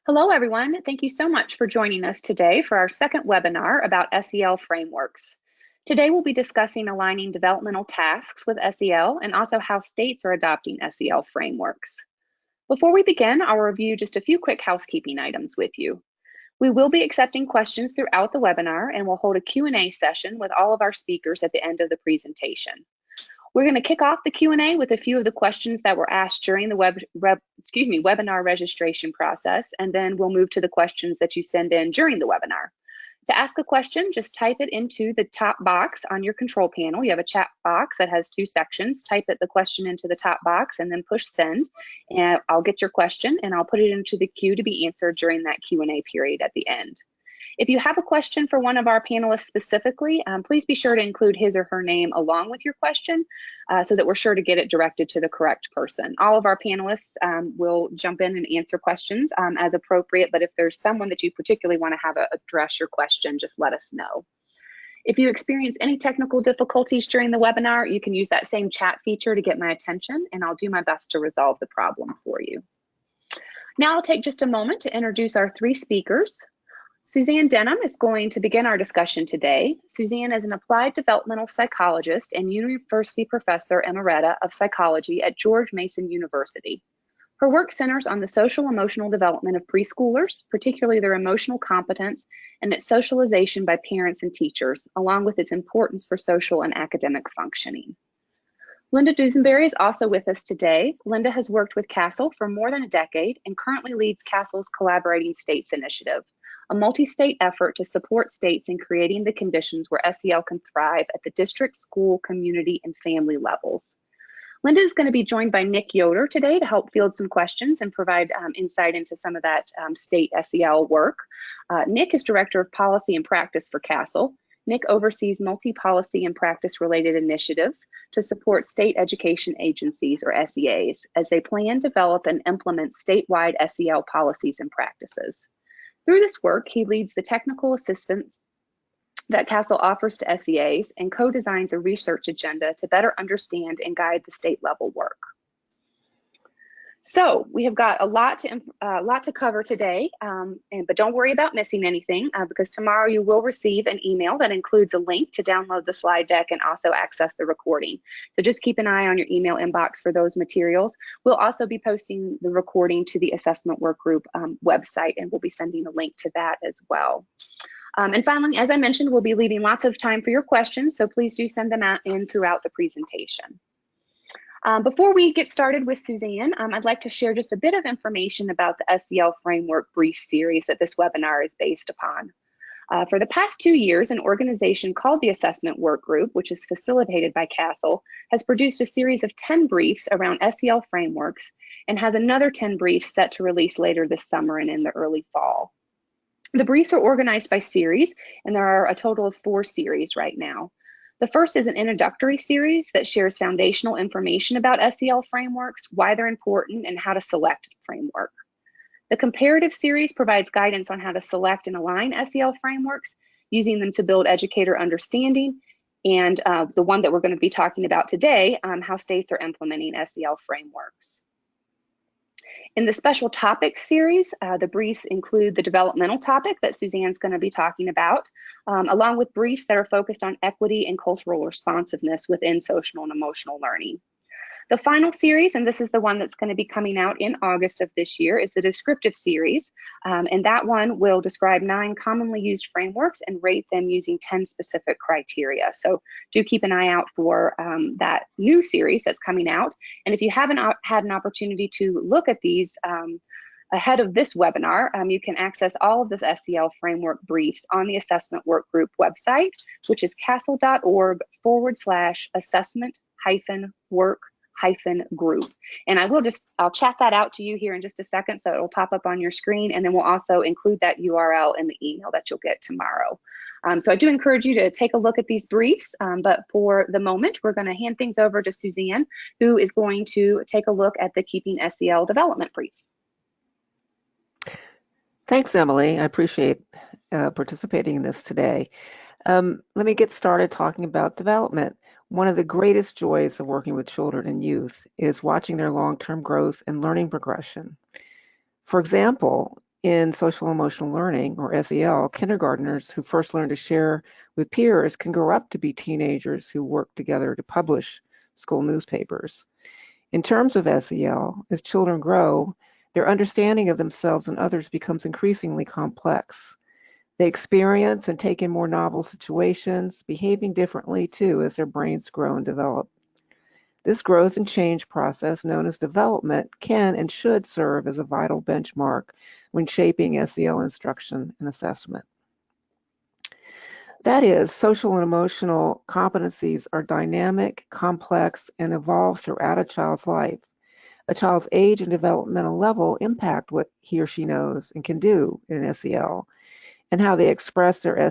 Hello, everyone. Thank you so much for joining us today for our second webinar about SEL frameworks. Today, we'll be discussing aligning developmental tasks with SEL and also how states are adopting SEL frameworks. Before we begin, I'll review just a few quick housekeeping items with you. We will be accepting questions throughout the webinar, and we'll hold a Q&A session with all of our speakers at the end of the presentation. We're going to kick off the Q&A with a few of the questions that were asked during the webinar registration process, and then we'll move to the questions that you send in during the webinar. To ask a question, just type it into the top box on your control panel. You have a chat box that has two sections. Type the question into the top box and then push send, and I'll get your question and I'll put it into the queue to be answered during that Q&A period at the end. If you have a question for one of our panelists specifically, please be sure to include his or her name along with your question so that we're sure to get it directed to the correct person. All of our panelists will jump in and answer questions as appropriate, but if there's someone that you particularly want to have address your question, just let us know. If you experience any technical difficulties during the webinar, you can use that same chat feature to get my attention, and I'll do my best to resolve the problem for you. Now I'll take just a moment to introduce our three speakers. Suzanne Denham is going to begin our discussion today. Suzanne is an applied developmental psychologist and university professor emerita of psychology at George Mason University. Her work centers on the social emotional development of preschoolers, particularly their emotional competence and its socialization by parents and teachers, along with its importance for social and academic functioning. Linda Dusenberry is also with us today. Linda has worked with CASEL for more than a decade and currently leads CASEL's Collaborating States Initiative, a multi-state effort to support states in creating the conditions where SEL can thrive at the district, school, community, and family levels. Linda is going to be joined by Nick Yoder today to help field some questions and provide insight into some of that state SEL work. Nick is Director of Policy and Practice for CASEL. Nick oversees multi-policy and practice-related initiatives to support state education agencies, or SEAs, as they plan, develop, and implement statewide SEL policies and practices. Through this work, he leads the technical assistance that CASEL offers to SEAs and co-designs a research agenda to better understand and guide the state level work. So we have got a lot to cover today, but don't worry about missing anything because tomorrow you will receive an email that includes a link to download the slide deck and also access the recording. So just keep an eye on your email inbox for those materials. We'll also be posting the recording to the assessment work group website, and we'll be sending a link to that as well. And finally, as I mentioned, we'll be leaving lots of time for your questions, so please do send them out in throughout the presentation. Before we get started with Suzanne, I'd like to share just a bit of information about the SEL Framework Brief Series that this webinar is based upon. For the past 2 years, an organization called the Assessment Work Group, which is facilitated by CASEL, has produced a series of 10 briefs around SEL frameworks and has another 10 briefs set to release later this summer and in the early fall. The briefs are organized by series, and there are a total of 4 series right now. The first is an introductory series that shares foundational information about SEL frameworks, why they're important, and how to select a framework. The comparative series provides guidance on how to select and align SEL frameworks, using them to build educator understanding, and the one that we're going to be talking about today, how states are implementing SEL frameworks. In the special topics series, the briefs include the developmental topic that Suzanne's going to be talking about, along with briefs that are focused on equity and cultural responsiveness within social and emotional learning. The final series, and this is the one that's going to be coming out in August of this year, is the descriptive series, and that one will describe 9 commonly used frameworks and rate them using 10 specific criteria. So do keep an eye out for that new series that's coming out. And if you haven't had an opportunity to look at these ahead of this webinar, you can access all of the SEL framework briefs on the Assessment Work Group website, which is casel.org/assessment-work-group. And I'll chat that out to you here in just a second, so it'll pop up on your screen, and then we'll also include that URL in the email that you'll get tomorrow. So I do encourage you to take a look at these briefs, but for the moment, we're going to hand things over to Suzanne, who is going to take a look at the Keeping SEL Development brief. Thanks, Emily. I appreciate participating in this today. Let me get started talking about development. One of the greatest joys of working with children and youth is watching their long-term growth and learning progression. For example, In social emotional learning, or SEL, kindergartners who first learn to share with peers can grow up to be teenagers who work together to publish school newspapers. In terms of SEL, as children grow, their understanding of themselves and others becomes increasingly complex. They experience and take in more novel situations, behaving differently too as their brains grow and develop. This growth and change process, known as development, can and should serve as a vital benchmark when shaping SEL instruction and assessment. That is, social and emotional competencies are dynamic, complex, and evolve throughout a child's life. A child's age and developmental level impact what he or she knows and can do in SEL, and how they express their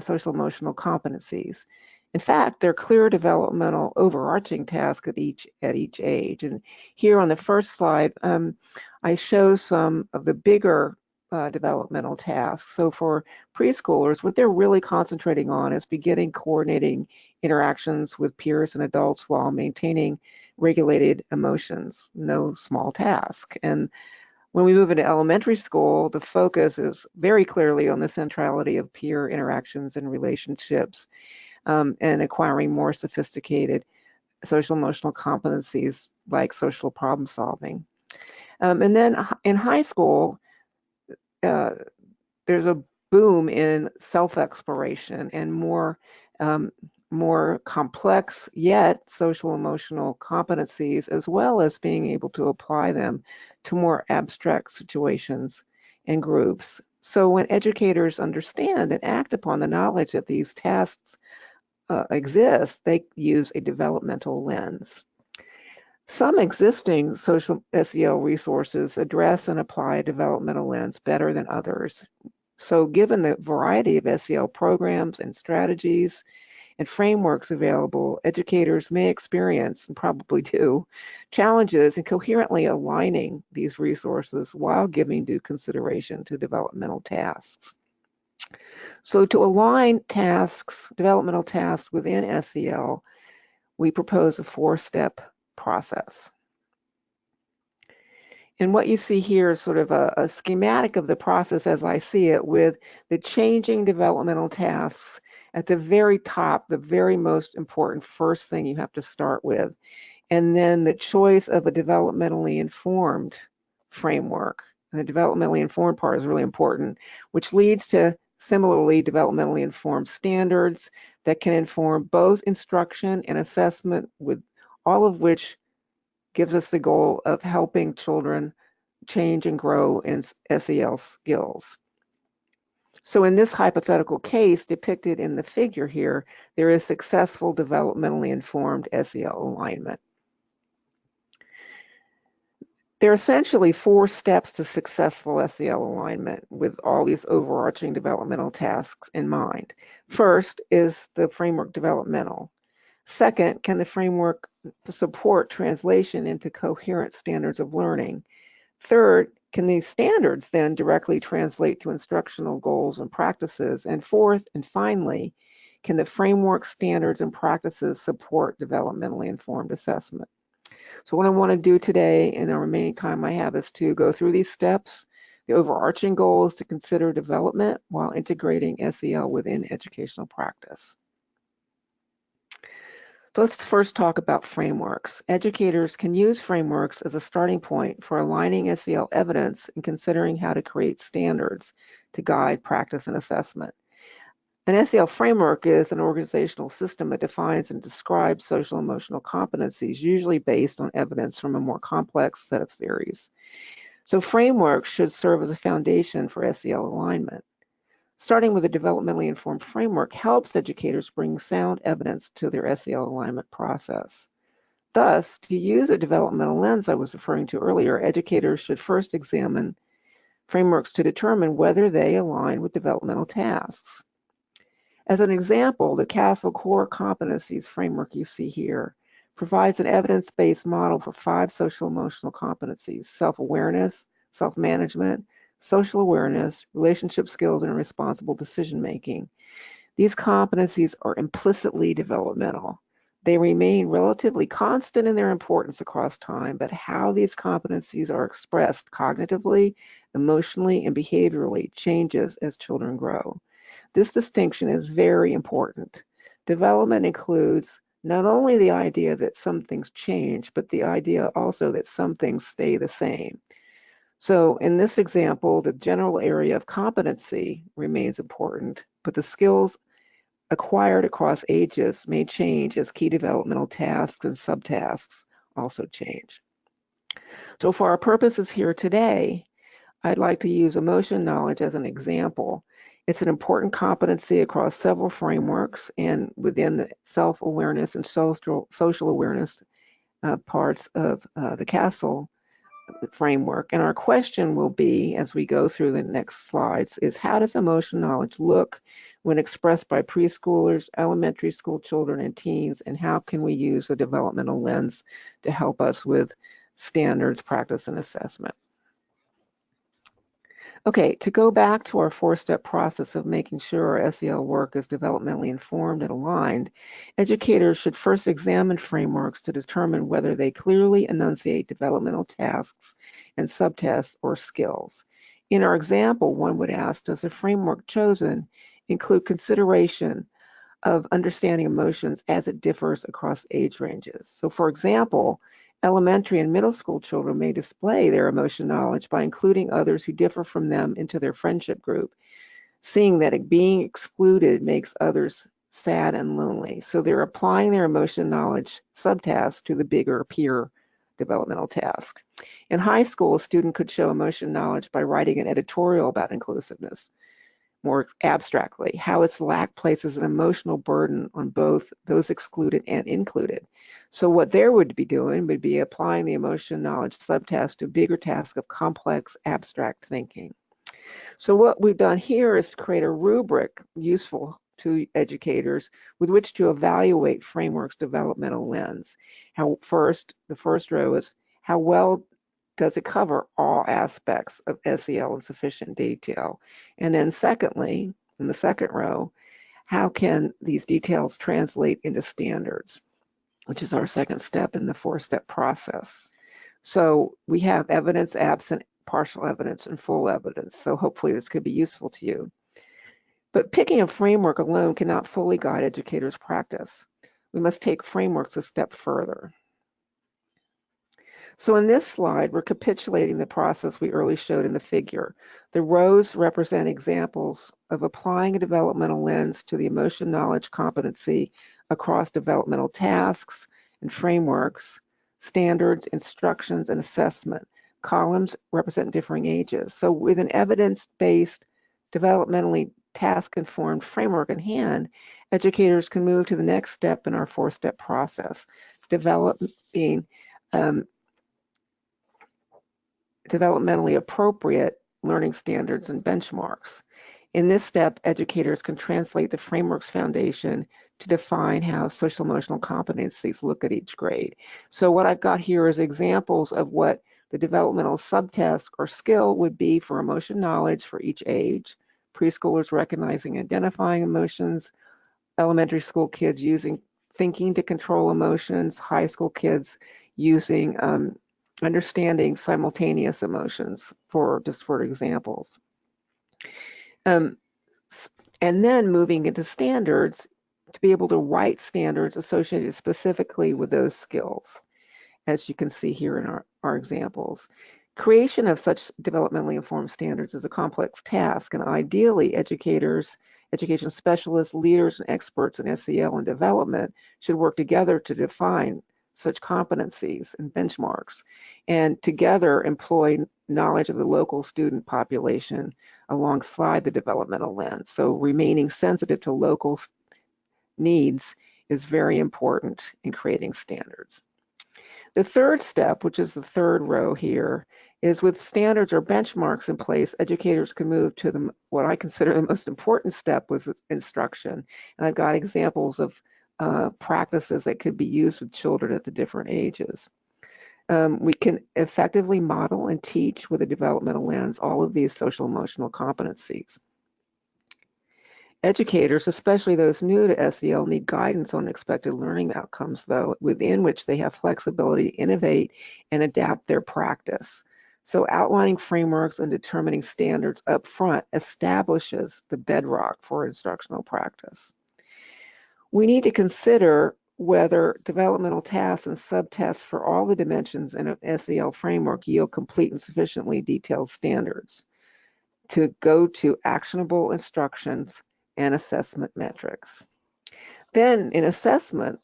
social emotional competencies. In fact, there are clear developmental overarching tasks at each age. And here on the first slide, I show some of the bigger developmental tasks. So for preschoolers, what they're really concentrating on is beginning coordinating interactions with peers and adults while maintaining regulated emotions. No small task. And when we move into elementary school, the focus is very clearly on the centrality of peer interactions and relationships, and acquiring more sophisticated social emotional competencies like social problem solving. And then in high school, uh, there's a boom in self-exploration and more complex yet social emotional competencies, as well as being able to apply them to more abstract situations and groups. So when educators understand and act upon the knowledge that these tasks exist, they use a developmental lens. Some existing social SEL resources address and apply a developmental lens better than others. So given the variety of SEL programs and strategies and frameworks available, educators may experience, and probably do, challenges in coherently aligning these resources while giving due consideration to developmental tasks. So to align tasks, developmental tasks within SEL, we propose a four-step process. And what you see here is sort of a schematic of the process as I see it, with the changing developmental tasks at the very top, the very most important first thing you have to start with. And then the choice of a developmentally informed framework. And the developmentally informed part is really important, which leads to similarly developmentally informed standards that can inform both instruction and assessment, with all of which gives us the goal of helping children change and grow in SEL skills. So in this hypothetical case depicted in the figure here, there is successful developmentally informed SEL alignment. There are essentially four steps to successful SEL alignment with all these overarching developmental tasks in mind. First is the framework developmental. Second, can the framework support translation into coherent standards of learning? Third, can these standards then directly translate to instructional goals and practices? And fourth, and finally, can the framework standards and practices support developmentally informed assessment? So what I want to do today in the remaining time I have is to go through these steps. The overarching goal is to consider development while integrating SEL within educational practice. So let's first talk about frameworks. Educators can use frameworks as a starting point for aligning SEL evidence and considering how to create standards to guide practice and assessment. An SEL framework is an organizational system that defines and describes social emotional competencies, usually based on evidence from a more complex set of theories. So frameworks should serve as a foundation for SEL alignment. Starting with a developmentally informed framework helps educators bring sound evidence to their SEL alignment process. Thus, to use a developmental lens I was referring to earlier, educators should first examine frameworks to determine whether they align with developmental tasks. As an example, the CASEL Core Competencies framework you see here provides an evidence-based model for 5 social emotional competencies: self-awareness, self-management, social awareness, relationship skills, and responsible decision-making. These competencies are implicitly developmental. They remain relatively constant in their importance across time, but how these competencies are expressed cognitively, emotionally, and behaviorally changes as children grow. This distinction is very important. Development includes not only the idea that some things change, but the idea also that some things stay the same. So in this example, the general area of competency remains important, but the skills acquired across ages may change as key developmental tasks and subtasks also change. So for our purposes here today, I'd like to use emotion knowledge as an example. It's an important competency across several frameworks and within the self-awareness and social awareness parts of the CASTLE framework. And our question will be, as we go through the next slides, is how does emotion knowledge look when expressed by preschoolers, elementary school children, and teens, and how can we use a developmental lens to help us with standards, practice, and assessment? Okay, to go back to our four-step process of making sure our SEL work is developmentally informed and aligned, educators should first examine frameworks to determine whether they clearly enunciate developmental tasks and subtasks or skills. In our example, one would ask, does the framework chosen include consideration of understanding emotions as it differs across age ranges? So for example, elementary and middle school children may display their emotion knowledge by including others who differ from them into their friendship group, seeing that being excluded makes others sad and lonely. So they're applying their emotion knowledge subtask to the bigger peer developmental task. In high school, a student could show emotion knowledge by writing an editorial about inclusiveness. More abstractly, how its lack places an emotional burden on both those excluded and included. So what they would be doing would be applying the emotion knowledge subtask to a bigger task of complex abstract thinking. So what we've done here is to create a rubric useful to educators with which to evaluate framework's developmental lens. The first row is how well does it cover all aspects of SEL in sufficient detail? And then secondly, in the second row, how can these details translate into standards, which is our second step in the four-step process. So we have evidence, absent, partial evidence, and full evidence. So hopefully this could be useful to you. But picking a framework alone cannot fully guide educators' practice. We must take frameworks a step further. So in this slide, we're recapitulating the process we earlier showed in the figure. The rows represent examples of applying a developmental lens to the emotion knowledge competency across developmental tasks and frameworks, standards, instructions, and assessment. Columns represent differing ages. So with an evidence-based, developmentally task-informed framework in hand, educators can move to the next step in our four-step process, developing developmentally appropriate learning standards and benchmarks. In this step, educators can translate the framework's foundation to define how social emotional competencies look at each grade. So what I've got here is examples of what the developmental subtask or skill would be for emotion knowledge for each age. Preschoolers recognizing and identifying emotions, elementary school kids using thinking to control emotions, high school kids using understanding simultaneous emotions, for examples. And then moving into standards to be able to write standards associated specifically with those skills, as you can see here in our examples. Creation of such developmentally informed standards is a complex task, and ideally educators, education specialists, leaders, and experts in SEL and development should work together to define such competencies and benchmarks, and together employ knowledge of the local student population alongside the developmental lens. So remaining sensitive to local needs is very important in creating standards. The third step, which is the third row here, is with standards or benchmarks in place, educators can move to what I consider the most important step was instruction. And I've got examples of practices that could be used with children at the different ages. We can effectively model and teach with a developmental lens all of these social emotional competencies. Educators, especially those new to SEL, need guidance on expected learning outcomes, though, within which they have flexibility to innovate and adapt their practice. So outlining frameworks and determining standards up front establishes the bedrock for instructional practice. We need to consider whether developmental tasks and subtasks for all the dimensions in an SEL framework yield complete and sufficiently detailed standards to go to actionable instructions and assessment metrics. Then in assessment,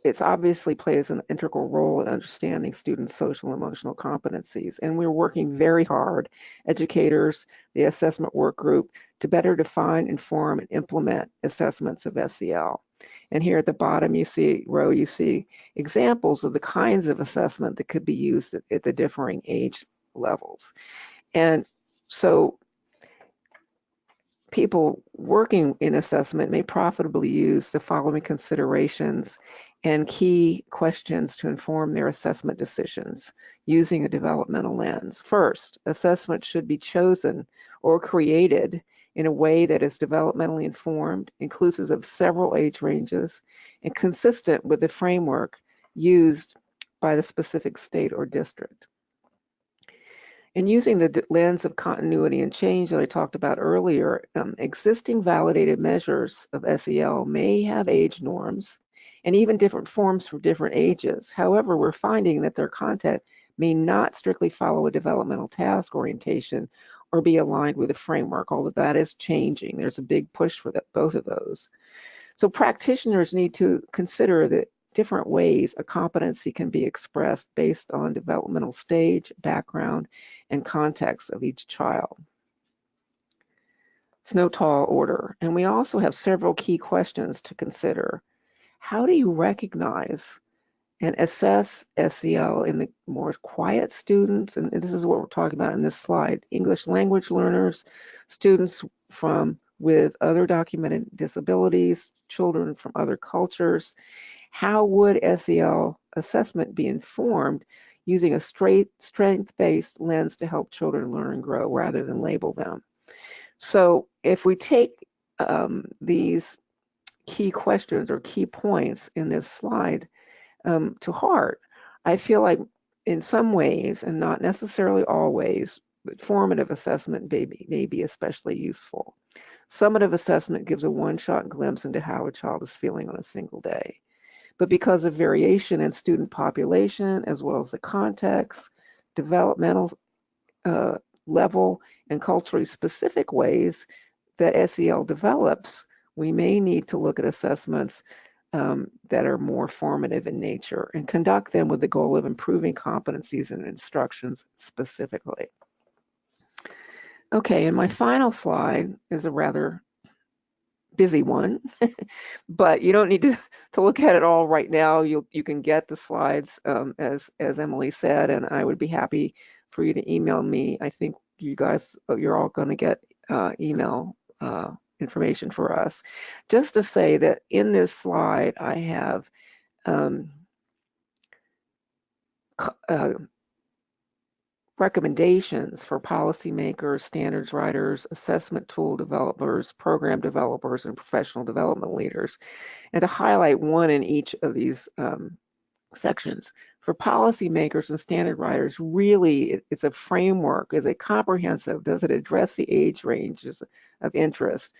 it obviously plays an integral role in understanding students' social and emotional competencies. And we're working very hard, educators, the assessment work group, to better define, inform, and implement assessments of SEL. And here at the bottom, you see examples of the kinds of assessment that could be used at the differing age levels. And so people working in assessment may profitably use the following considerations and key questions to inform their assessment decisions using a developmental lens. First, assessment should be chosen or created in a way that is developmentally informed, inclusive of several age ranges, and consistent with the framework used by the specific state or district. And using the lens of continuity and change that I talked about earlier, existing validated measures of SEL may have age norms and even different forms for different ages. However, we're finding that their content may not strictly follow a developmental task orientation or be aligned with a framework, although that is changing. There's a big push for both of those. So practitioners need to consider the different ways a competency can be expressed based on developmental stage, background, and context of each child. It's no tall order. And we also have several key questions to consider. How do you recognize and assess SEL in the more quiet students? And this is what we're talking about in this slide. English language learners, students with other documented disabilities, children from other cultures. How would SEL assessment be informed using a strength-based lens to help children learn and grow rather than label them? So if we take these key questions or key points in this slide to heart, I feel like in some ways, and not necessarily always, but formative assessment may be especially useful. Summative assessment gives a one-shot glimpse into how a child is feeling on a single day. But because of variation in student population, as well as the context, developmental level, and culturally specific ways that SEL develops, we may need to look at assessments that are more formative in nature and conduct them with the goal of improving competencies and instructions specifically. Okay, and my final slide is a rather busy one, but you don't need to look at it all right now. You can get the slides as Emily said, and I would be happy for you to email me. I think you're all going to get email information for us. Just to say that in this slide I have recommendations for policymakers, standards writers, assessment tool developers, program developers, and professional development leaders, and to highlight one in each of these sections. For policymakers and standard writers, really, it's a framework. Is it comprehensive? Does it address the age ranges of interest?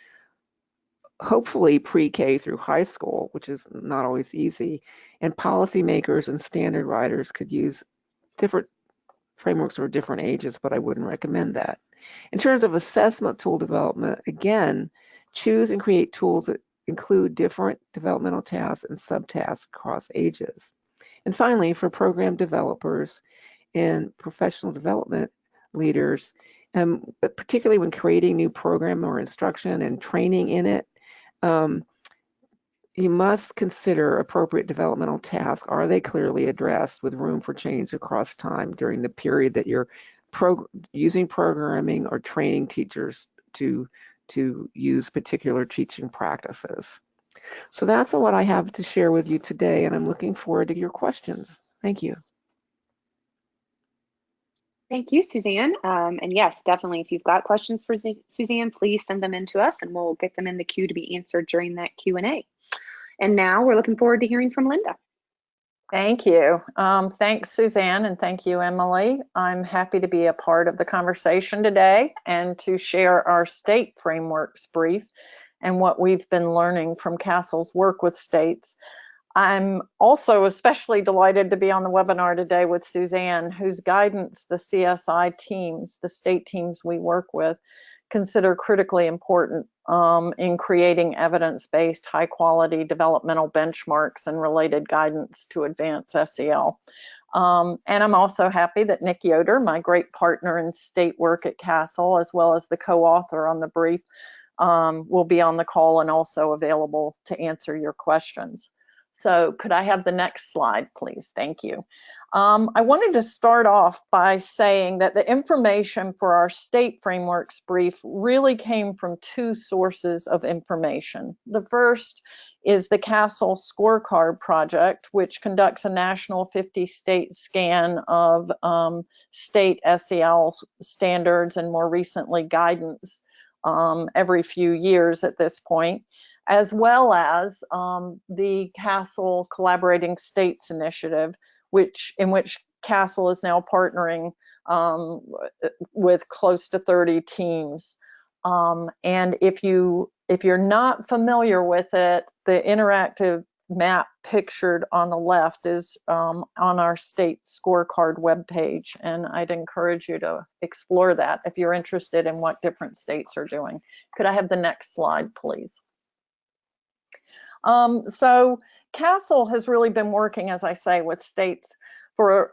Hopefully pre-K through high school, which is not always easy. And policymakers and standard writers could use different frameworks for different ages, but I wouldn't recommend that. In terms of assessment tool development, again, choose and create tools that include different developmental tasks and subtasks across ages. And finally, for program developers and professional development leaders, particularly when creating new program or instruction and training in it, you must consider appropriate developmental tasks. Are they clearly addressed with room for change across time during the period that you're using programming or training teachers to use particular teaching practices? So that's what I have to share with you today, and I'm looking forward to your questions. Thank you. Thank you, Suzanne. And yes, definitely, if you've got questions for Suzanne, please send them in to us and we'll get them in the queue to be answered during that Q&A. And now we're looking forward to hearing from Linda. Thank you. Thanks, Suzanne, and thank you, Emily. I'm happy to be a part of the conversation today and to share our state frameworks brief and what we've been learning from CASEL's work with states. I'm also especially delighted to be on the webinar today with Suzanne, whose guidance the CSI teams, the state teams we work with, consider critically important in creating evidence-based, high-quality developmental benchmarks and related guidance to advance SEL. And I'm also happy that Nick Yoder, my great partner in state work at CASEL, as well as the co-author on the brief, will be on the call and also available to answer your questions. So could I have the next slide, please? Thank you. I wanted to start off by saying that the information for our state frameworks brief really came from two sources of information. The first is the CASEL Scorecard Project, which conducts a national 50-state scan of state SEL standards and more recently guidance every few years at this point, as well as the CASEL Collaborating States Initiative, in which CASEL is now partnering with close to 30 teams. And if you're not familiar with it, the interactive map pictured on the left is on our state scorecard webpage, and I'd encourage you to explore that if you're interested in what different states are doing. Could I have the next slide, please? So CASEL has really been working, as I say, with states for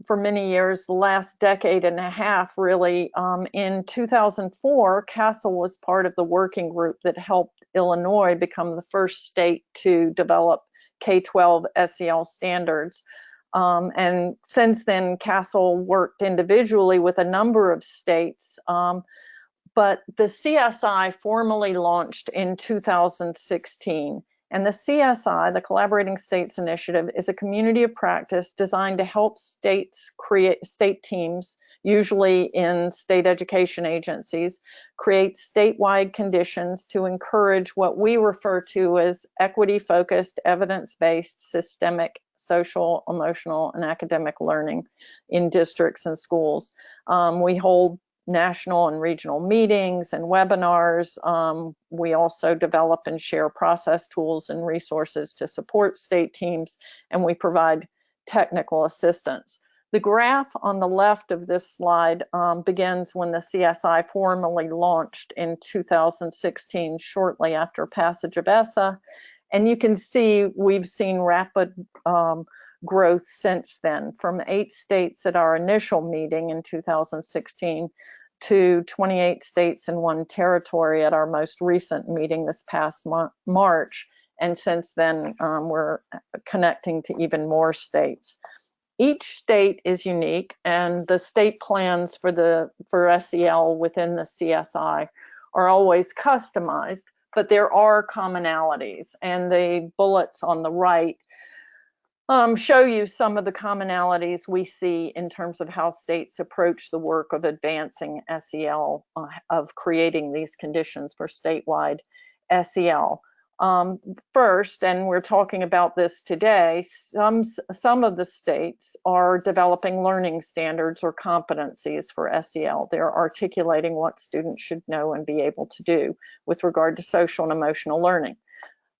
many years, the last decade and a half, really. In 2004, CASEL was part of the working group that helped Illinois become the first state to develop K-12 SEL standards. And since then, CASEL worked individually with a number of states. But the CSI formally launched in 2016. And the CSI, the Collaborating States Initiative, is a community of practice designed to help states create state teams, usually in state education agencies, create statewide conditions to encourage what we refer to as equity-focused, evidence-based, systemic, social, emotional, and academic learning in districts and schools. We hold national and regional meetings and webinars. We also develop and share process tools and resources to support state teams, and we provide technical assistance. The graph on the left of this slide begins when the CSI formally launched in 2016, shortly after passage of ESSA. And you can see we've seen rapid growth since then, from 8 states at our initial meeting in 2016 to 28 states and 1 territory at our most recent meeting this past March. And since then, we're connecting to even more states. Each state is unique, and the state plans for SEL within the CSI are always customized, but there are commonalities, and the bullets on the right show you some of the commonalities we see in terms of how states approach the work of advancing SEL, of creating these conditions for statewide SEL. First, and we're talking about this today, some of the states are developing learning standards or competencies for SEL. They're articulating what students should know and be able to do with regard to social and emotional learning.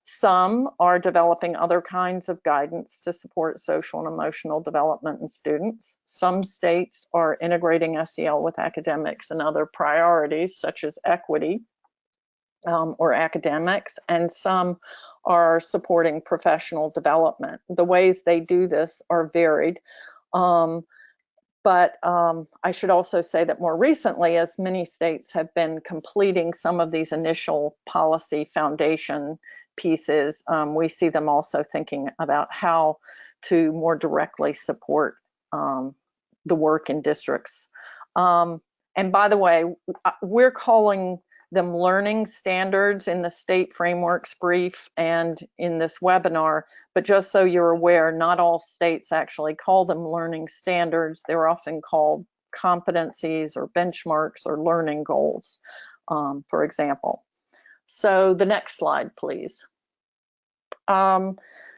Some are developing other kinds of guidance to support social and emotional development in students. Some states are integrating SEL with academics and other priorities, such as equity or academics, and some are supporting professional development. The ways they do this are varied. But I should also say that more recently, as many states have been completing some of these initial policy foundation pieces, we see them also thinking about how to more directly support the work in districts. And by the way, we're calling them learning standards in the state frameworks brief and in this webinar, but just so you're aware, not all states actually call them learning standards. They're often called competencies or benchmarks or learning goals, for example. So the next slide, please.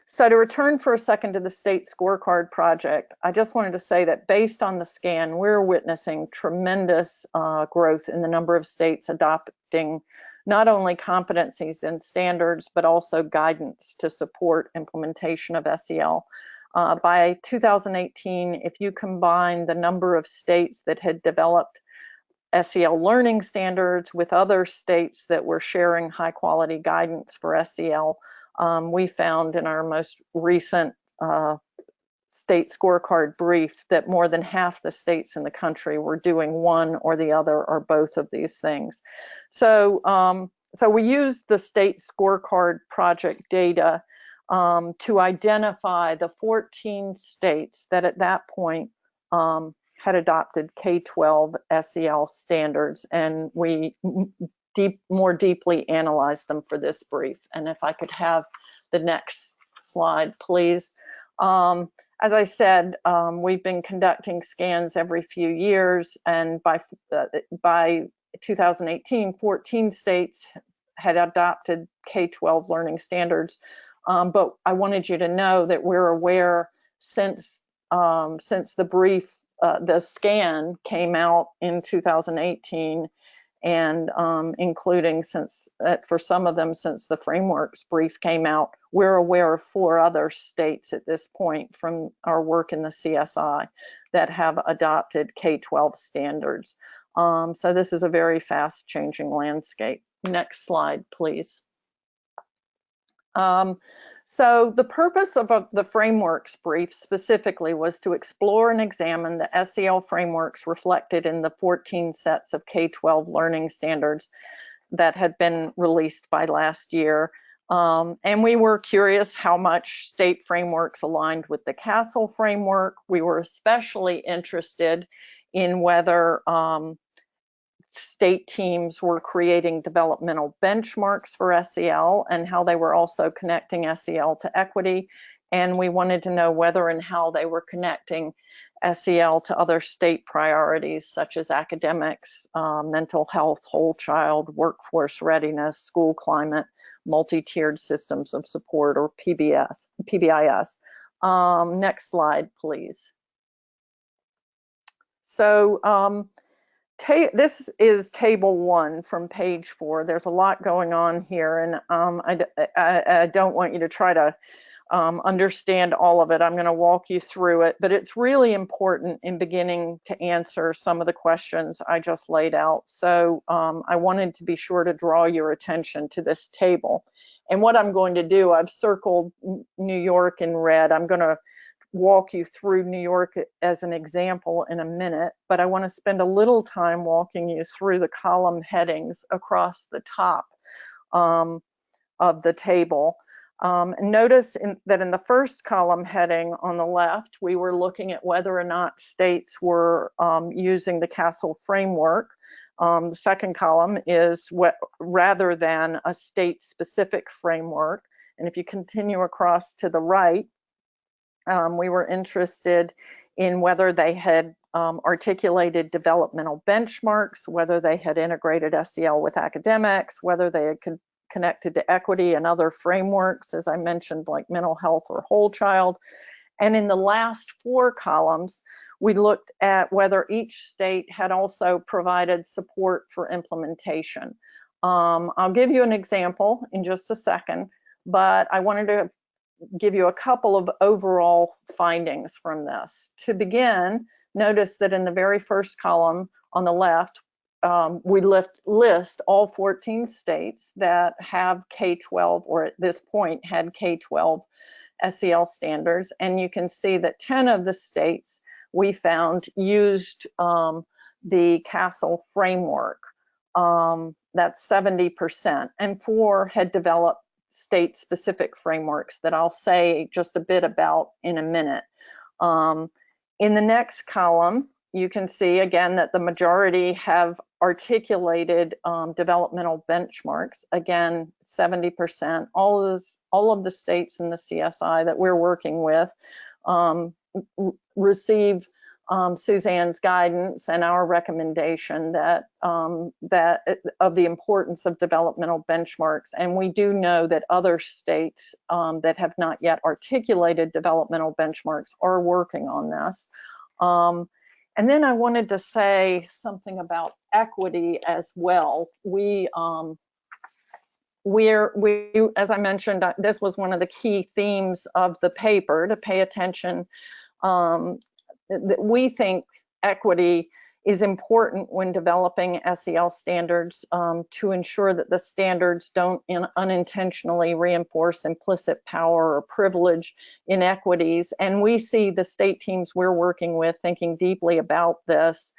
So to return for a second to the state scorecard project, I just wanted to say that based on the scan, we're witnessing tremendous growth in the number of states adopting not only competencies and standards, but also guidance to support implementation of SEL. By 2018, if you combine the number of states that had developed SEL learning standards with other states that were sharing high quality guidance for SEL, we found in our most recent state scorecard brief that more than half the states in the country were doing one or the other or both of these things. So, so we used the state scorecard project data to identify the 14 states that at that point had adopted K-12 SEL standards, and we more deeply analyzed them for this brief. And if I could have the next slide, please. As I said, we've been conducting scans every few years, and by 2018, 14 states had adopted K-12 learning standards. But I wanted you to know that we're aware since the brief, the scan came out in 2018, and including since, for some of them, since the frameworks brief came out, we're aware of 4 other states at this point from our work in the CSI that have adopted K-12 standards. So this is a very fast changing landscape. Next slide, please. So the purpose of the frameworks brief specifically was to explore and examine the SEL frameworks reflected in the 14 sets of K-12 learning standards that had been released by last year. And we were curious how much state frameworks aligned with the CASEL framework. We were especially interested in whether state teams were creating developmental benchmarks for SEL and how they were also connecting SEL to equity. And we wanted to know whether and how they were connecting SEL to other state priorities such as academics, mental health, whole child, workforce readiness, school climate, multi-tiered systems of support, or PBIS. Next slide, please. So this is table 1 from page 4. There's a lot going on here, and I don't want you to try to understand all of it. I'm going to walk you through it, but it's really important in beginning to answer some of the questions I just laid out. So I wanted to be sure to draw your attention to this table. And what I'm going to do, I've circled New York in red. I'm going to walk you through New York as an example in a minute, but I want to spend a little time walking you through the column headings across the top of the table. Notice that in the first column heading on the left, we were looking at whether or not states were using the CASEL framework. The second column is rather than a state-specific framework. And if you continue across to the right, we were interested in whether they had articulated developmental benchmarks, whether they had integrated SEL with academics, whether they had connected to equity and other frameworks, as I mentioned, like mental health or whole child. And in the last 4 columns, we looked at whether each state had also provided support for implementation. I'll give you an example in just a second, but I wanted to give you a couple of overall findings from this. To begin, notice that in the very first column on the left, we list all 14 states that have K-12, or at this point had K-12 SEL standards, and you can see that 10 of the states we found used the CASEL framework. That's 70%, and 4 had developed state-specific frameworks that I'll say just a bit about in a minute. In the next column, you can see again that the majority have articulated developmental benchmarks. Again, 70%. All of the states in the CSI that we're working with receive Suzanne's guidance and our recommendation that of the importance of developmental benchmarks. And we do know that other states that have not yet articulated developmental benchmarks are working on this. And then I wanted to say something about equity as well. As I mentioned, this was one of the key themes of the paper, to pay attention. We think equity is important when developing SEL standards to ensure that the standards don't unintentionally reinforce implicit power or privilege inequities. And we see the state teams we're working with thinking deeply about this,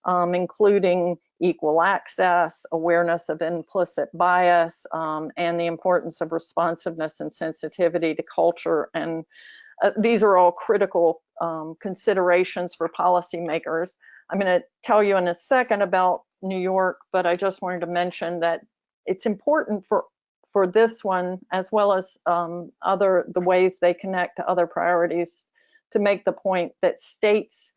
including equal access, awareness of implicit bias, and the importance of responsiveness and sensitivity to culture. And these are all critical considerations for policymakers. I'm going to tell you in a second about New York, but I just wanted to mention that it's important for this one, as well as the ways they connect to other priorities, to make the point that states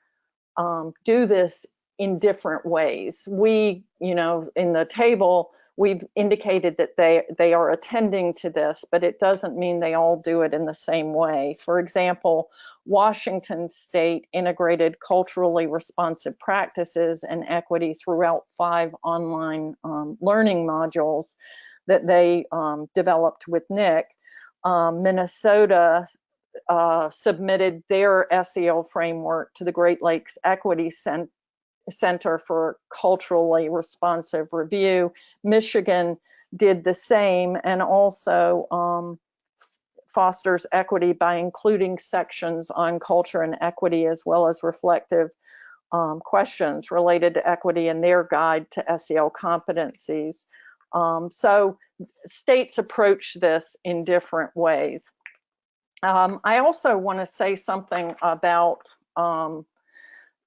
do this in different ways. We, in the table, we've indicated that they are attending to this, but it doesn't mean they all do it in the same way. For example, Washington State integrated culturally responsive practices and equity throughout 5 online learning modules that they developed with Nick. Minnesota submitted their SEL framework to the Great Lakes Equity Center for Culturally Responsive Review. Michigan did the same, and also fosters equity by including sections on culture and equity, as well as reflective questions related to equity in their guide to SEL competencies. So states approach this in different ways. I also want to say something about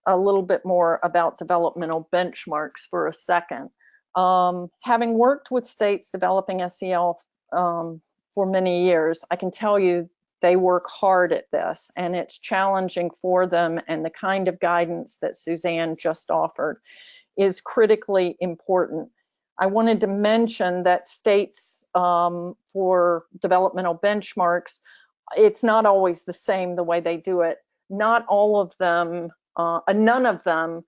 a little bit more about developmental benchmarks for a second. Having worked with states developing SEL for many years, I can tell you they work hard at this, and it's challenging for them, and the kind of guidance that Suzanne just offered is critically important. I wanted to mention that states for developmental benchmarks, it's not always the same the way they do it. Not all of them, none of them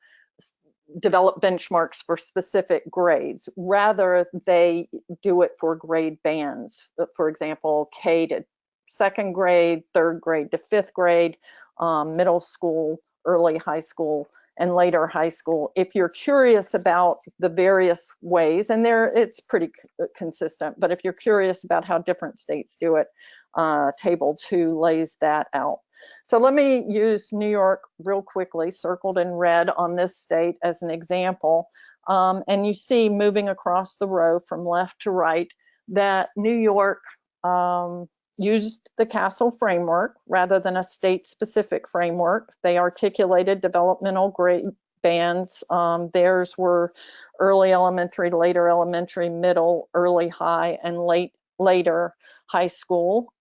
develop benchmarks for specific grades. Rather, they do it for grade bands. For example, K to 2nd grade, 3rd grade to 5th grade, middle school, early high school, and later high school. If you're curious about the various ways, and it's pretty consistent, but if you're curious about how different states do it, Table 2 lays that out. So let me use New York real quickly, circled in red on this state as an example. And you see, moving across the row from left to right, that New York used the CASEL framework rather than a state-specific framework. They articulated developmental grade bands. Theirs were early elementary, later elementary, middle, early high, and later high school.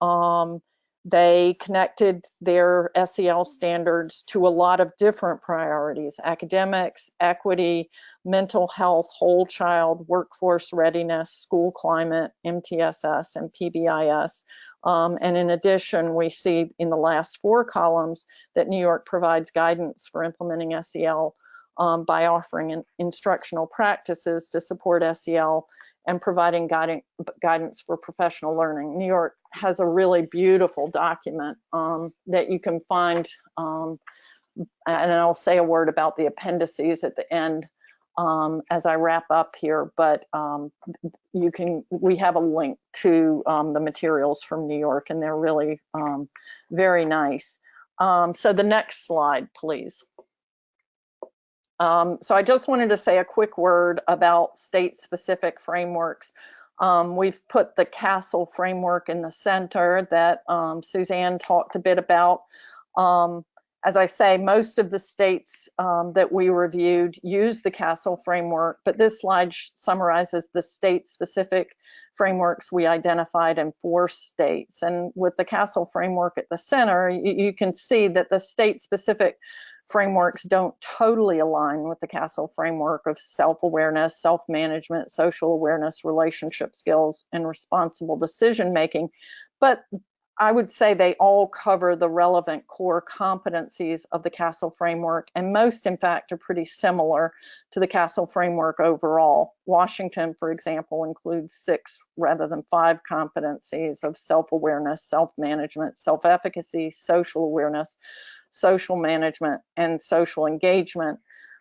They connected their SEL standards to a lot of different priorities: academics, equity, mental health, whole child, workforce readiness, school climate, MTSS, and PBIS. And in addition, we see in the last 4 columns that New York provides guidance for implementing SEL by offering instructional practices to support SEL and providing guidance for professional learning. New York has a really beautiful document that you can find, and I'll say a word about the appendices at the end as I wrap up here, but we have a link to the materials from New York, and they're really very nice. So the next slide, please. So I just wanted to say a quick word about state-specific frameworks. We've put the CASEL framework in the center that Suzanne talked a bit about. As I say, most of the states that we reviewed use the CASEL framework, but this slide summarizes the state-specific frameworks we identified in 4 states. And with the CASEL framework at the center, you can see that the state-specific frameworks don't totally align with the CASEL framework of self-awareness, self-management, social awareness, relationship skills, and responsible decision-making. But I would say they all cover the relevant core competencies of the CASEL framework, and most, in fact, are pretty similar to the CASEL framework overall. Washington, for example, includes 6 rather than 5 competencies of self-awareness, self-management, self-efficacy, social awareness, social management, and social engagement.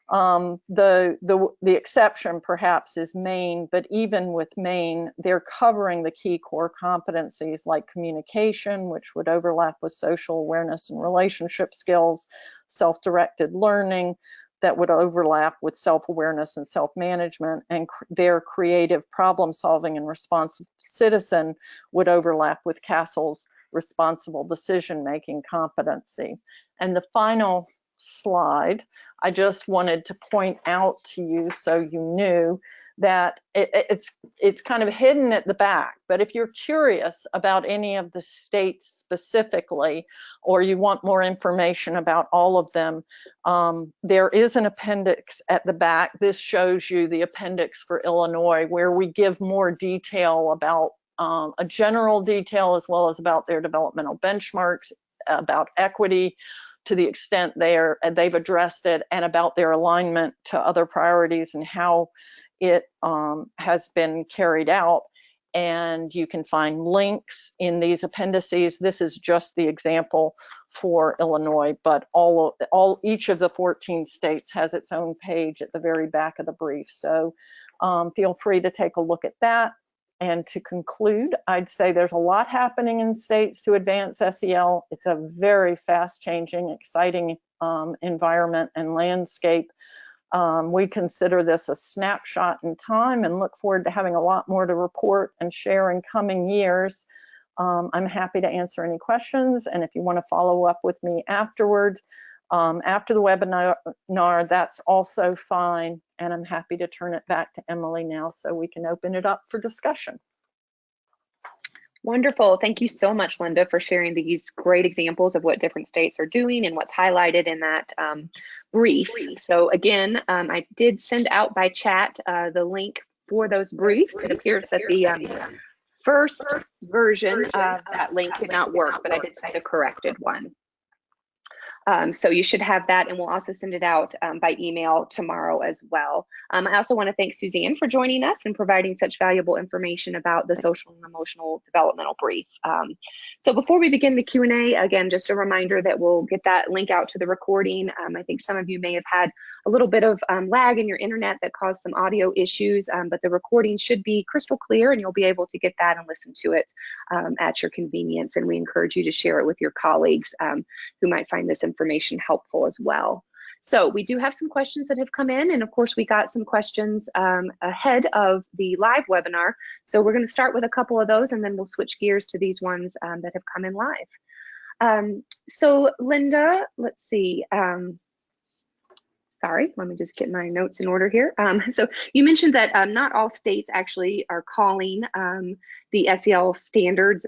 The exception perhaps is Maine, but even with Maine, they're covering the key core competencies like communication, which would overlap with social awareness and relationship skills, self-directed learning, that would overlap with self-awareness and self-management, and their creative problem solving and responsible citizen would overlap with CASEL's responsible decision-making competency. And the final slide, I just wanted to point out to you so you knew that it's kind of hidden at the back, but if you're curious about any of the states specifically, or you want more information about all of them, there is an appendix at the back. This shows you the appendix for Illinois, where we give more detail about a general detail as well as about their developmental benchmarks, about equity to the extent they've addressed it, and about their alignment to other priorities and how it has been carried out. And you can find links in these appendices. This is just the example for Illinois, but each of the 14 states has its own page at the very back of the brief. So feel free to take a look at that. And to conclude, I'd say there's a lot happening in states to advance SEL. It's a very fast-changing, exciting environment and landscape. We consider this a snapshot in time and look forward to having a lot more to report and share in coming years. I'm happy to answer any questions, and if you want to follow up with me afterward, after the webinar, that's also fine, and I'm happy to turn it back to Emily now so we can open it up for discussion. Wonderful. Thank you so much, Linda, for sharing these great examples of what different states are doing and what's highlighted in that brief. So again, I did send out by chat the link for those briefs. It appears that the first version of that link did not work, but I did send a corrected one. So you should have that, and we'll also send it out by email tomorrow as well. I also want to thank Suzanne for joining us and providing such valuable information about the social and emotional developmental brief. So before we begin the Q&A, again, just a reminder that we'll get that link out to the recording. I think some of you may have had a little bit of lag in your internet that caused some audio issues, but the recording should be crystal clear, and you'll be able to get that and listen to it at your convenience. And we encourage you to share it with your colleagues who might find this information helpful as well. So we do have some questions that have come in, and of course we got some questions ahead of the live webinar. So we're going to start with a couple of those, and then we'll switch gears to these ones that have come in live. So Linda, let's see. Sorry, let me just get my notes in order here. So you mentioned that not all states actually are calling the SEL standards.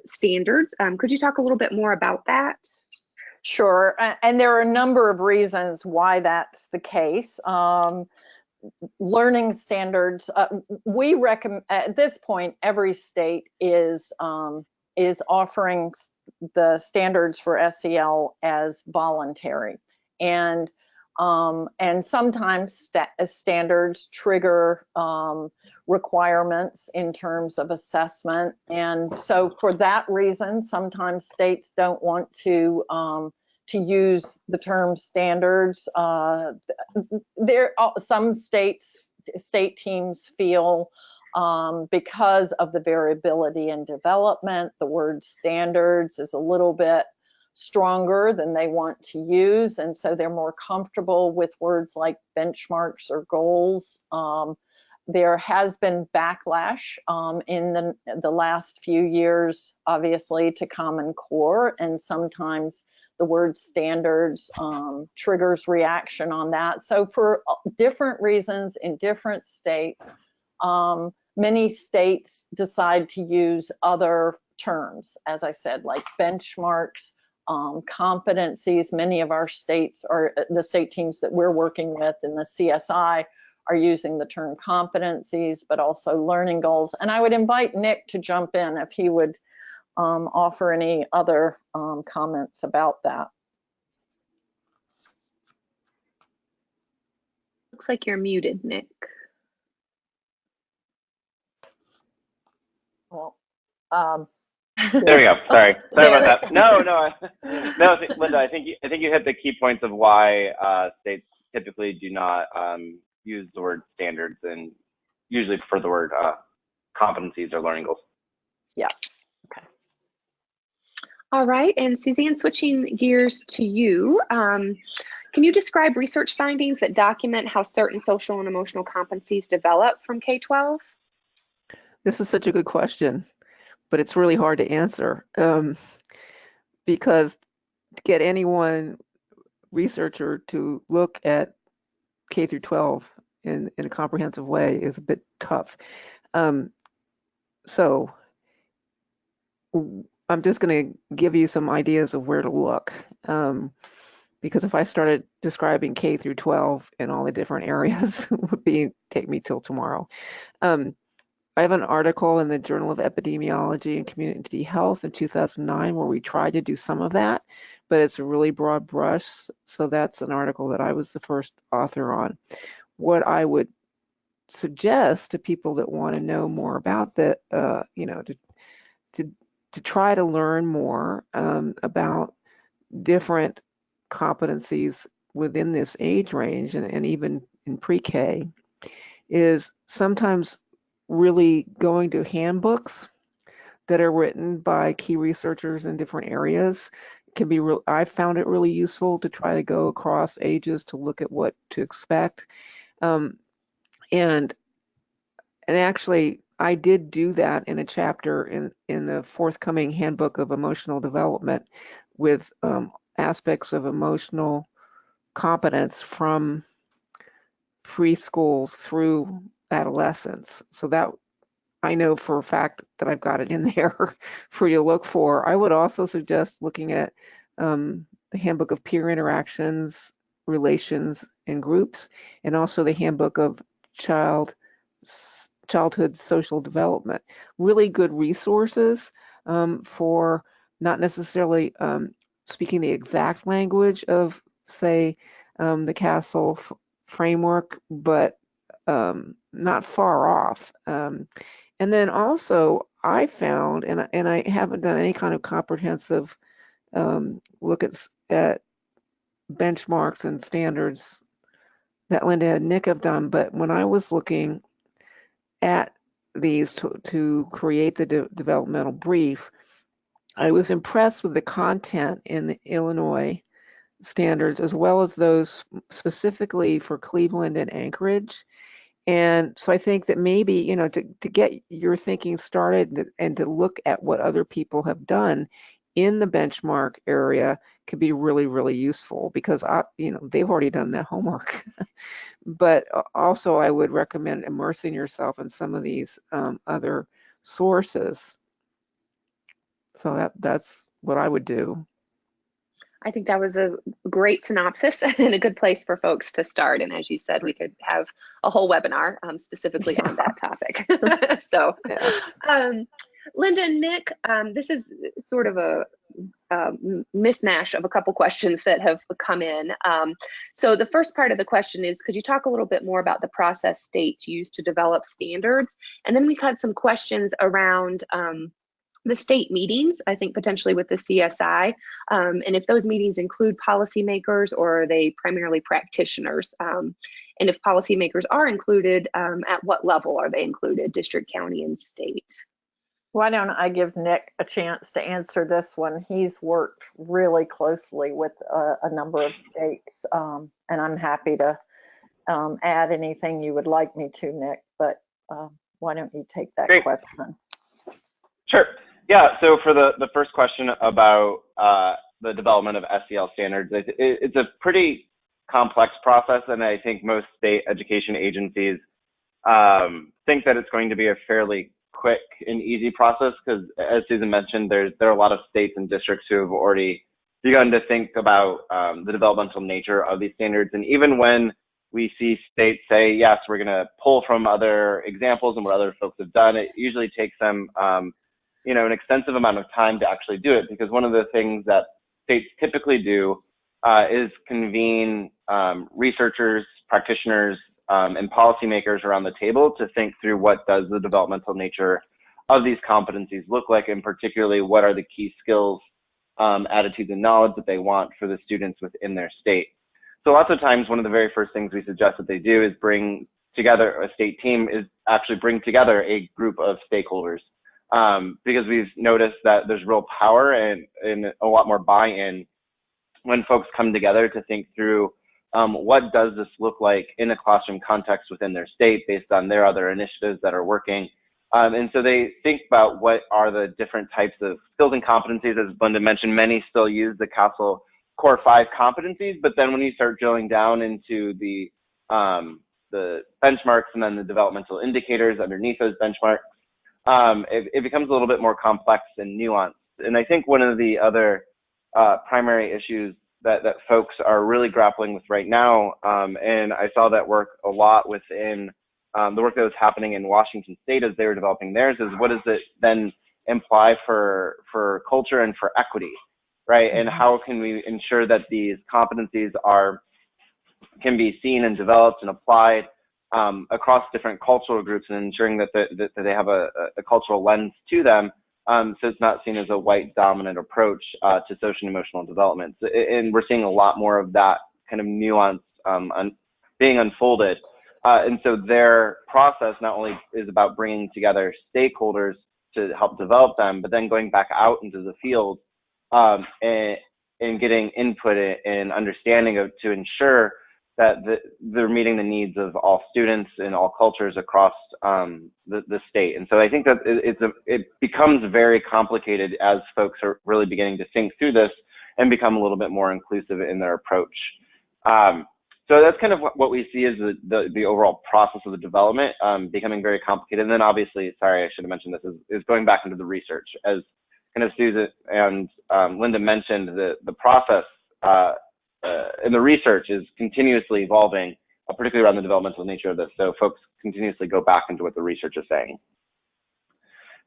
Could you talk a little bit more about that? Sure, and there are a number of reasons why that's the case. Learning standards, we recommend, at this point, every state is offering the standards for SEL as voluntary. And sometimes standards trigger requirements in terms of assessment. And so for that reason, sometimes states don't want to use the term standards. Some state teams feel because of the variability in development, the word standards is a little bit stronger than they want to use, and so they're more comfortable with words like benchmarks or goals. There has been backlash in the last few years, obviously, to Common Core, and sometimes the word standards triggers reaction on that. So for different reasons in different states, many states decide to use other terms, as I said, like benchmarks, competencies. Many of our states, or the state teams that we're working with in the CSI, are using the term competencies, but also learning goals. And I would invite Nick to jump in if he would offer any other comments about that. Looks like you're muted, Nick. Well, there we go. Sorry about that. No, Linda, I think you hit the key points of why states typically do not use the word standards and usually prefer the word competencies or learning goals. Yeah. Okay. All right, and Suzanne, switching gears to you. Can you describe research findings that document how certain social and emotional competencies develop from K-12? This is such a good question, but it's really hard to answer because to get anyone researcher to look at K through 12 in a comprehensive way is a bit tough. So I'm just going to give you some ideas of where to look. Because if I started describing K through 12 in all the different areas, it would take me till tomorrow. I have an article in the Journal of Epidemiology and Community Health in 2009 where we tried to do some of that, but it's a really broad brush. So that's an article that I was the first author on. What I would suggest to people that want to know more about that, to try to learn more about different competencies within this age range and even in pre-K is sometimes really going to handbooks that are written by key researchers in different areas. It can be I found it really useful to try to go across ages to look at what to expect. And actually, I did do that in a chapter in the forthcoming Handbook of Emotional Development with aspects of emotional competence from preschool through adolescence. So that I know for a fact that I've got it in there for you to look for. I would also suggest looking at the Handbook of Peer Interactions, Relations, and Groups, and also the Handbook of Childhood Social Development. Really good resources for not necessarily speaking the exact language of, say, the Castle framework, but not far off. And then also I found, and I haven't done any kind of comprehensive look at benchmarks and standards that Linda and Nick have done, but when I was looking at these to create the developmental brief, I was impressed with the content in the Illinois standards as well as those specifically for Cleveland and Anchorage. And so I think that maybe, to get your thinking started and to look at what other people have done in the benchmark area could be really, really useful because, they've already done that homework. But also I would recommend immersing yourself in some of these other sources. So that's what I would do. I think that was a great synopsis and a good place for folks to start. And as you said, we could have a whole webinar specifically on that topic. So, Linda and Nick, this is sort of a mismatch of a couple questions that have come in. So the first part of the question is, could you talk a little bit more about the process states use to develop standards? And then we've had some questions around the state meetings, I think potentially with the CSI, and if those meetings include policymakers or are they primarily practitioners? And if policymakers are included, at what level are they included, district, county, and state? Why don't I give Nick a chance to answer this one? He's worked really closely with a number of states, and I'm happy to add anything you would like me to, Nick, but why don't you take that question? Sure. Yeah, so for the first question about the development of SEL standards, it's a pretty complex process, and I think most state education agencies think that it's going to be a fairly quick and easy process because, as Susan mentioned, there are a lot of states and districts who have already begun to think about the developmental nature of these standards. And even when we see states say, yes, we're going to pull from other examples and what other folks have done, it usually takes them, an extensive amount of time to actually do it, because one of the things that states typically do is convene researchers, practitioners, and policymakers around the table to think through what does the developmental nature of these competencies look like, and particularly what are the key skills, attitudes, and knowledge that they want for the students within their state. So lots of times, one of the very first things we suggest that they do is bring together a state team, is actually bring together a group of stakeholders, because we've noticed that there's real power and a lot more buy-in when folks come together to think through what does this look like in a classroom context within their state based on their other initiatives that are working. And so they think about what are the different types of skills and competencies. As Linda mentioned, many still use the Castle Core 5 competencies, but then when you start drilling down into the benchmarks and then the developmental indicators underneath those benchmarks, it becomes a little bit more complex and nuanced. And I think one of the other primary issues that folks are really grappling with right now, and I saw that work a lot within the work that was happening in Washington State as they were developing theirs, is what does it then imply for culture and for equity, right? And how can we ensure that these competencies can be seen and developed and applied across different cultural groups, and ensuring that they have a cultural lens to them, so it's not seen as a white dominant approach to social and emotional development. And we're seeing a lot more of that kind of nuance being unfolded. And so their process not only is about bringing together stakeholders to help develop them, but then going back out into the field and getting input and understanding to ensure that they're meeting the needs of all students and all cultures across the state. And so I think that it becomes very complicated as folks are really beginning to think through this and become a little bit more inclusive in their approach. So that's kind of what we see as the overall process of the development becoming very complicated. And then obviously, sorry, I should have mentioned this, is going back into the research. As kind of Susan and Linda mentioned, the process and the research is continuously evolving, particularly around the developmental nature of this. So folks continuously go back into what the research is saying.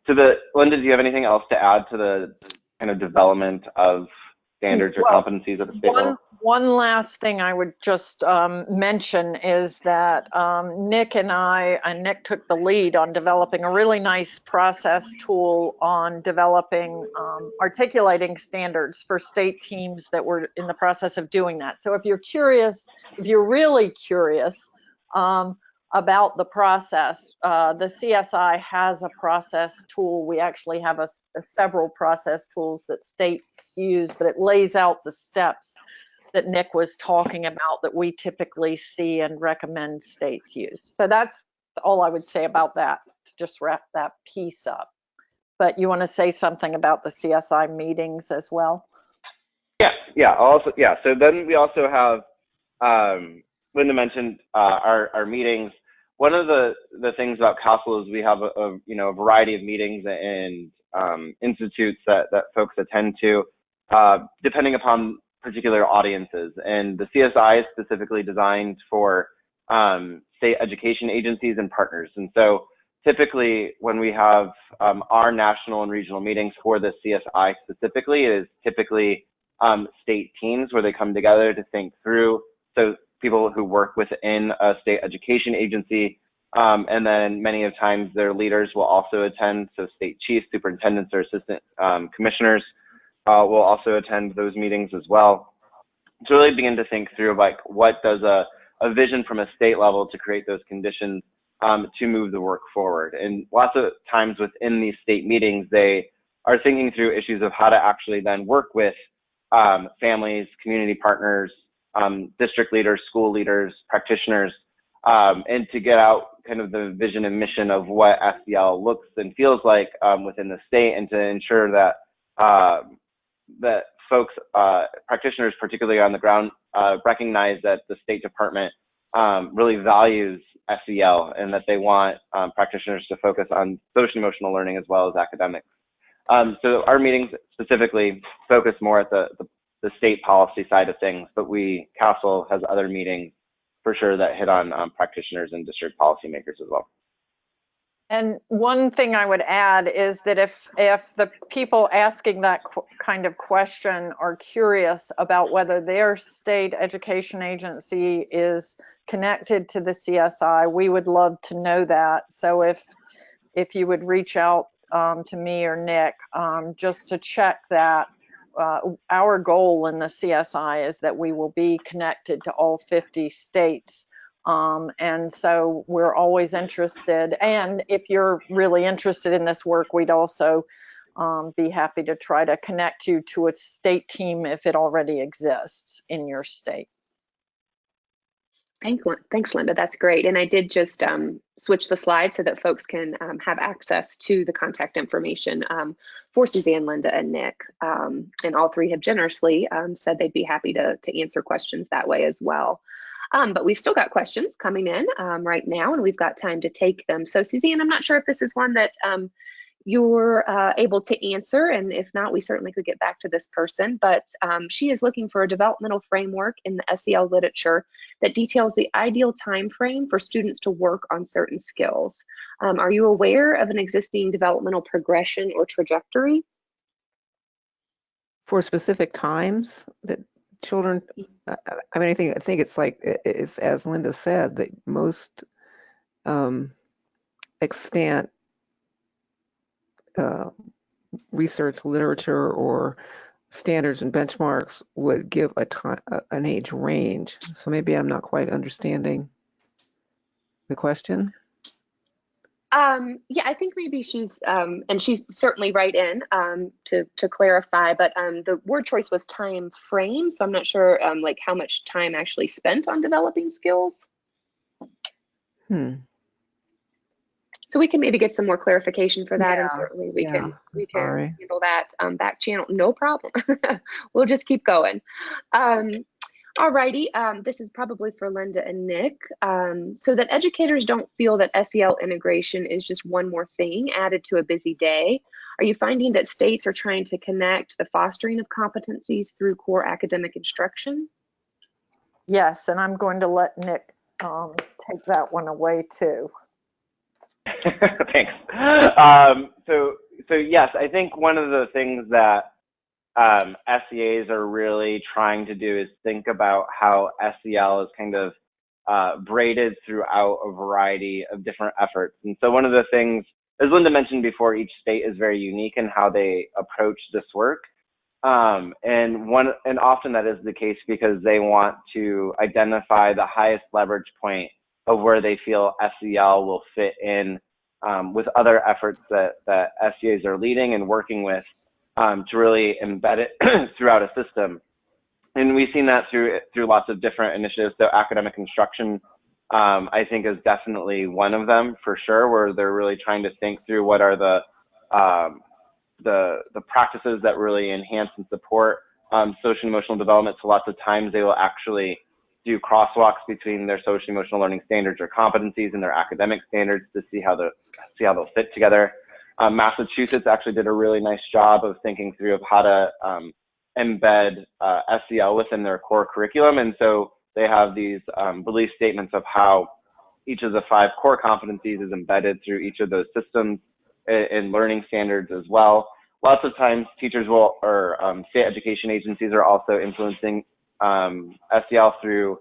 Linda, do you have anything else to add to the kind of development of standards or competencies at the state level? One last thing I would just mention is that Nick took the lead on developing a really nice process tool on developing, articulating standards for state teams that were in the process of doing that. So if you're really curious about the process, the CSI has a process tool. We actually have several process tools that states use, but it lays out the steps that Nick was talking about that we typically see and recommend states use. So that's all I would say about that, to just wrap that piece up. But you want to say something about the CSI meetings as well? Yeah. So then we also have, Linda mentioned our meetings. One of the things about Castle is we have a variety of meetings and institutes that folks attend to, depending upon particular audiences. And the CSI is specifically designed for state education agencies and partners. And so typically when we have our national and regional meetings for the CSI specifically, it is typically state teams where they come together to think through. So people who work within a state education agency, and then many of times their leaders will also attend. So state chiefs, superintendents, or assistant commissioners will also attend those meetings as well, to really begin to think through like what does a vision from a state level to create those conditions to move the work forward. And lots of times within these state meetings, they are thinking through issues of how to actually then work with families, community partners, district leaders, school leaders, practitioners, and to get out kind of the vision and mission of what SEL looks and feels like within the state, and to ensure that that folks, practitioners, particularly on the ground, recognize that the State Department really values SEL, and that they want practitioners to focus on social emotional learning as well as academics. So our meetings specifically focus more at the the state policy side of things, but CASEL has other meetings for sure that hit on practitioners and district policymakers as well. And one thing I would add is that if the people asking that kind of question are curious about whether their state education agency is connected to the CSI, we would love to know that. So if you would reach out to me or Nick just to check that. Our goal in the CSI is that we will be connected to all 50 states. And so we're always interested. And if you're really interested in this work, we'd also be happy to try to connect you to a state team if it already exists in your state. Thanks, Linda. That's great. And I did just switch the slide so that folks can have access to the contact information for Suzanne, Linda, and Nick. And all three have generously said they'd be happy to answer questions that way as well. But we've still got questions coming in right now, and we've got time to take them. So Suzanne, I'm not sure if this is one that you're able to answer, and if not, we certainly could get back to this person, but she is looking for a developmental framework in the SEL literature that details the ideal time frame for students to work on certain skills. Are you aware of an existing developmental progression or trajectory? For specific times that children, I mean, I think it's like, it's as Linda said, that most extant research literature or standards and benchmarks would give an age range. So maybe I'm not quite understanding the question. Yeah, I think maybe she's, and she's certainly right in to clarify, but the word choice was time frame. So I'm not sure like how much time actually spent on developing skills. So we can maybe get some more clarification for that, and certainly we can handle that back channel. No problem. We'll just keep going. Alrighty, this is probably for Linda and Nick. So that educators don't feel that SEL integration is just one more thing added to a busy day, are you finding that states are trying to connect the fostering of competencies through core academic instruction? Yes, and I'm going to let Nick take that one away too. Thanks. So yes, I think one of the things that SEAs are really trying to do is think about how SEL is kind of braided throughout a variety of different efforts. And so one of the things, as Linda mentioned before, each state is very unique in how they approach this work. And often that is the case because they want to identify the highest leverage point of where they feel SEL will fit in with other efforts that SEAs are leading and working with to really embed it throughout a system. And we've seen that through lots of different initiatives. So academic instruction, I think, is definitely one of them for sure, where they're really trying to think through what are the practices that really enhance and support social and emotional development. So lots of times they will actually do crosswalks between their social emotional learning standards or competencies and their academic standards to see how they'll fit together. Massachusetts actually did a really nice job of thinking through of how to embed SEL within their core curriculum. And so they have these belief statements of how each of the 5 core competencies is embedded through each of those systems and learning standards as well. Lots of times teachers or state education agencies are also influencing SEL through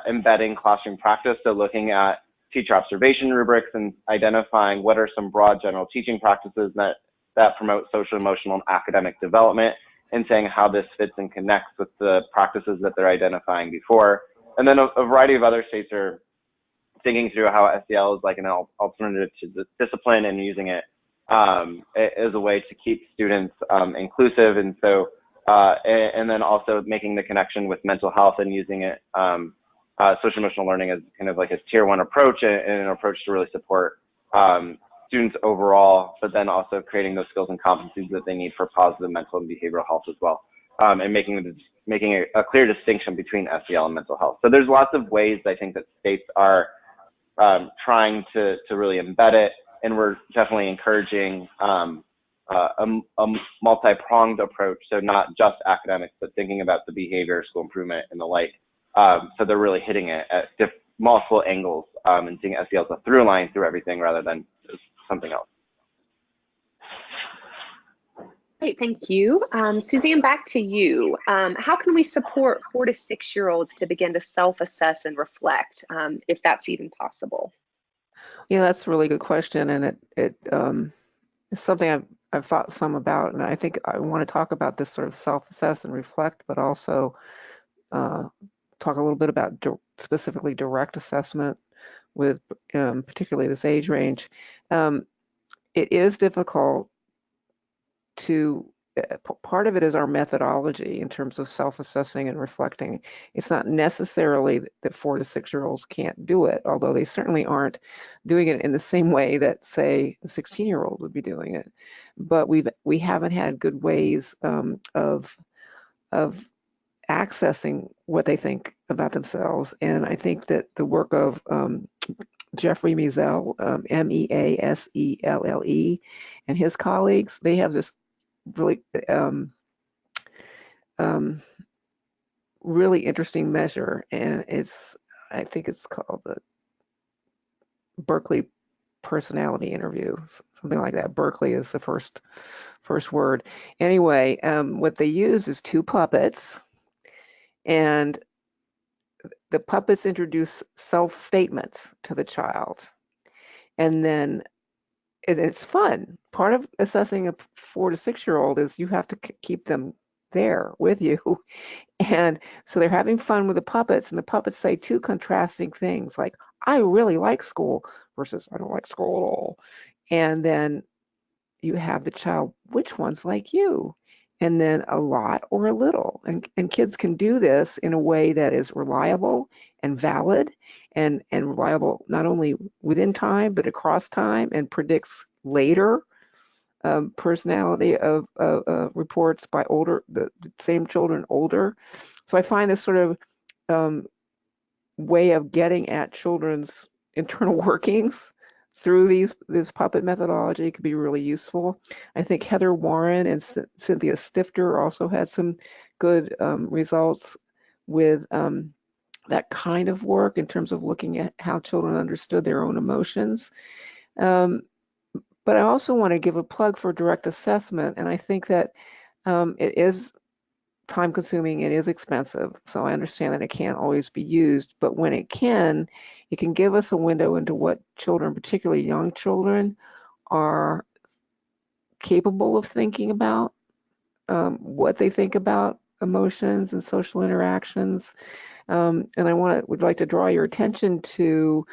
embedding classroom practice. So looking at teacher observation rubrics and identifying what are some broad general teaching practices that promote social, emotional, and academic development, and saying how this fits and connects with the practices that they're identifying before. And then a variety of other states are thinking through how SEL is like an alternative to the discipline and using it as a way to keep students inclusive. And so, and then also making the connection with mental health and using it, social emotional learning as kind of like a tier 1 approach and an approach to really support students overall, but then also creating those skills and competencies that they need for positive mental and behavioral health as well, and making a clear distinction between SEL and mental health. So there's lots of ways I think that states are trying to really embed it, and we're definitely encouraging a multi-pronged approach. So not just academics, but thinking about the behavior, school improvement, and the like. So they're really hitting it at multiple angles and seeing SEL as a through line through everything rather than something else. Great, thank you. Suzanne, back to you. How can we support 4 to 6-year-olds to begin to self-assess and reflect, if that's even possible? Yeah, that's a really good question, and it's something I've thought some about, and I think I want to talk about this sort of self-assess and reflect, but also talk a little bit about specifically direct assessment with particularly this age range. It is difficult to, part of it is our methodology in terms of self-assessing and reflecting. It's not necessarily that 4 to 6-year-olds can't do it, although they certainly aren't doing it in the same way that, say, a 16-year-old would be doing it. But we haven't had good ways of accessing what they think about themselves. And I think that the work of Jeffrey Measle, Measelle, and his colleagues, they have this really really interesting measure, and I think it's called the Berkeley personality interview, something like that. Berkeley is the first word. Anyway, what they use is 2 puppets, and the puppets introduce self-statements to the child, and then it's fun. Part of assessing a 4 to 6-year-old is you have to keep them there with you. And so they're having fun with the puppets, and the puppets say 2 contrasting things like, I really like school versus I don't like school at all. And then you have the child, which one's like you? And then a lot or a little. And kids can do this in a way that is reliable and valid and reliable not only within time, but across time, and predicts later personality of reports by the same children older. So I find this sort of way of getting at children's internal workings through this puppet methodology could be really useful. I think Heather Warren and Cynthia Stifter also had some good results with that kind of work in terms of looking at how children understood their own emotions. But I also want to give a plug for direct assessment, and I think that it is time consuming, it is expensive, so I understand that it can't always be used, but when it can give us a window into what children, particularly young children, are capable of thinking about, what they think about emotions and social interactions. And I would like to draw your attention to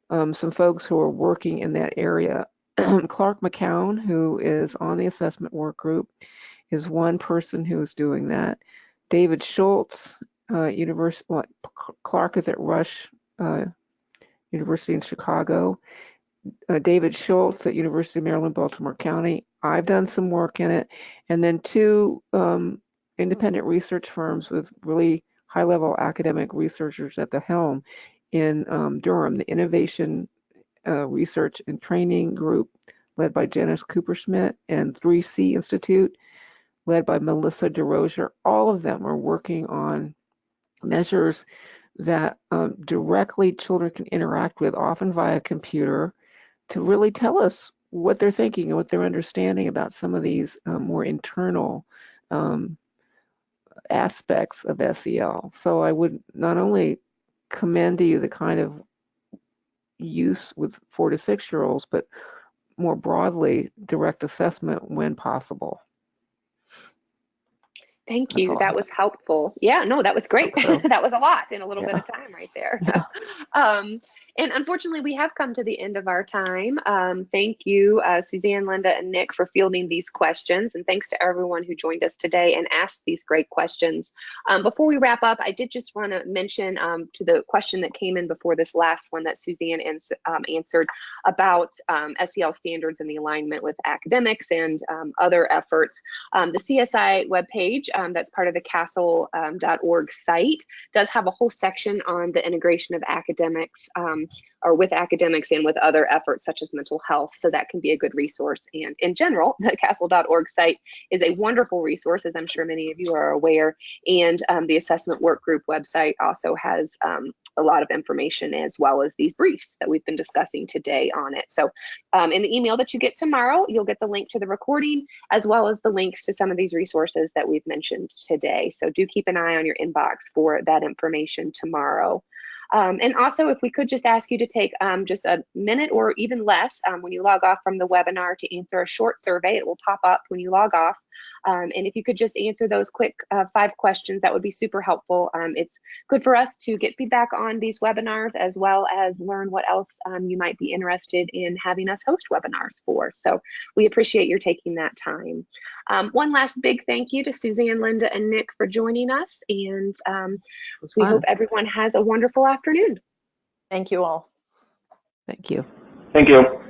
some folks who are working in that area. Clark McCown, who is on the assessment work group, is one person who is doing that. David Schultz, Clark is at Rush University in Chicago. David Schultz at University of Maryland, Baltimore County. I've done some work in it. And then 2 independent research firms with really high-level academic researchers at the helm in Durham, the Innovation Research and Training Group led by Janice Cooper-Schmidt, and 3C Institute led by Melissa DeRozier. All of them are working on measures that directly children can interact with, often via computer, to really tell us what they're thinking and what they're understanding about some of these more internal aspects of SEL. So I would not only commend to you the kind of use with 4 to 6-year-olds, but more broadly, direct assessment when possible. Thank you. That was helpful. Yeah, no, that was great. That was a lot in a little bit of time right there. Yeah. And unfortunately, we have come to the end of our time. Thank you, Suzanne, Linda, and Nick for fielding these questions. And thanks to everyone who joined us today and asked these great questions. Before we wrap up, I did just want to mention to the question that came in before this last one that Suzanne answered about SEL standards and the alignment with academics and other efforts. The CSI webpage that's part of the castle.org site does have a whole section on the integration of academics or with academics and with other efforts such as mental health. So that can be a good resource. And in general, the castle.org site is a wonderful resource, as I'm sure many of you are aware. And the assessment work group website also has a lot of information, as well as these briefs that we've been discussing today on it. So in the email that you get tomorrow, you'll get the link to the recording, as well as the links to some of these resources that we've mentioned today. So do keep an eye on your inbox for that information tomorrow. And also, if we could just ask you to take just a minute or even less when you log off from the webinar to answer a short survey. It will pop up when you log off. And if you could just answer those quick 5 questions, that would be super helpful. It's good for us to get feedback on these webinars, as well as learn what else you might be interested in having us host webinars for. So we appreciate your taking that time. One last big thank you to Suzanne, Linda, and Nick for joining us. And we hope everyone has a wonderful afternoon. Thank you all. Thank you. Thank you.